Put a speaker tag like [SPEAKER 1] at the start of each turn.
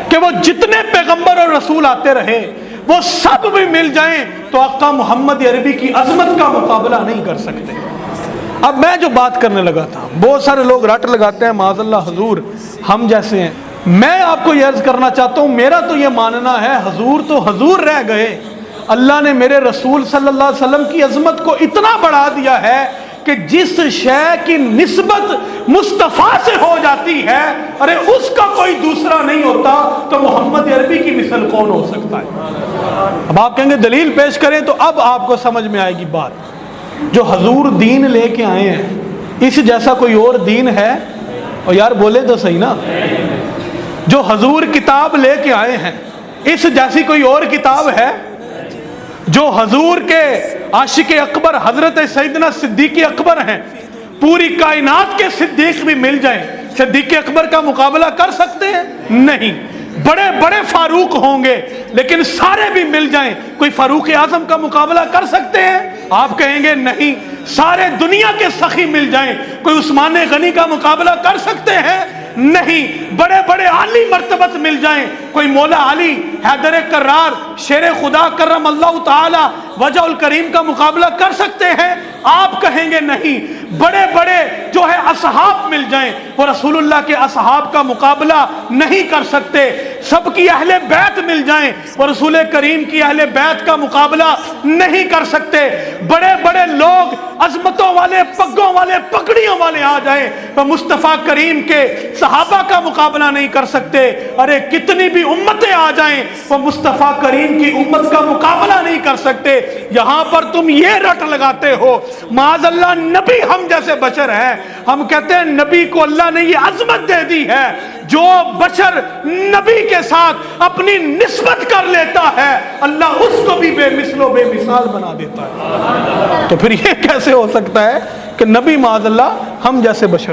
[SPEAKER 1] کہ وہ جتنے پیغمبر اور رسول آتے رہے وہ سب بھی مل جائیں تو آقا محمد عربی کی عظمت کا مقابلہ نہیں کر سکتے۔ اب میں جو بات کرنے لگا تھا، بہت سارے لوگ رٹ لگاتے ہیں معاذ اللہ حضور ہم جیسے ہیں۔ میں آپ کو یہ عرض کرنا چاہتا ہوں، میرا تو یہ ماننا ہے حضور تو حضور رہ گئے، اللہ نے میرے رسول صلی اللہ علیہ وسلم کی عظمت کو اتنا بڑھا دیا ہے کہ جس شے کی نسبت مصطفیٰ سے ہو جاتی ہے، ارے اس کا کوئی دوسرا نہیں ہوتا، تو محمد عربی کی مثل کون ہو سکتا ہے؟ اب آپ کہیں گے دلیل پیش کریں، تو اب آپ کو سمجھ میں آئے گی بات۔ جو حضور دین لے کے آئے ہیں، اس جیسا کوئی اور دین ہے؟ اور یار بولے تو صحیح نا۔ جو حضور کتاب لے کے آئے ہیں، اس جیسی کوئی اور کتاب ہے؟ جو حضور کے عاشق اکبر حضرت سیدنا صدیق اکبر ہیں، پوری کائنات کے صدیق بھی مل جائیں، صدیق اکبر کا مقابلہ کر سکتے ہیں؟ نہیں۔ بڑے بڑے فاروق ہوں گے لیکن سارے بھی مل جائیں، کوئی فاروق اعظم کا مقابلہ کر سکتے ہیں؟ آپ کہیں گے نہیں۔ سارے دنیا کے سخی مل جائیں، کوئی عثمان غنی کا مقابلہ کر سکتے ہیں؟ نہیں۔ بڑے بڑے عالی مرتبت مل جائیں، کوئی مولا علی، حیدر کرار، شیر خدا کرم اللہ تعالی وجہ الکریم کا مقابلہ کر سکتے ہیں؟ آپ کہیں گے نہیں۔ بڑے بڑے جو ہے اصحاب مل جائیں، وہ رسول اللہ کے اصحاب کا مقابلہ نہیں کر سکتے۔ سب کی اہل بیت مل جائیں، وہ رسول کریم کی اہل بیت کا مقابلہ نہیں کر سکتے۔ بڑے بڑے لوگ عظمتوں والے، پگوں والے، پگڑیوں والے آ جائیں، وہ مصطفیٰ کریم کے صحابہ کا مقابلہ نہیں کر سکتے۔ ارے کتنی بھی امتیں آ جائیں، وہ مصطفیٰ کریم کی امت کا مقابلہ نہیں کر سکتے۔ یہاں پر تم یہ رٹ لگاتے ہو معاذ اللہ نبی ہم جیسے بشر ہیں، ہم کہتے ہیں نبی کو اللہ نے یہ عظمت دے دی ہے، جو بشر نبی کے ساتھ اپنی نسبت کر لیتا ہے اللہ اس کو بھی بے مثل و بے مثال بنا دیتا ہے۔ تو پھر یہ کیسے ہو سکتا ہے کہ نبی معاذ اللہ ہم جیسے بشر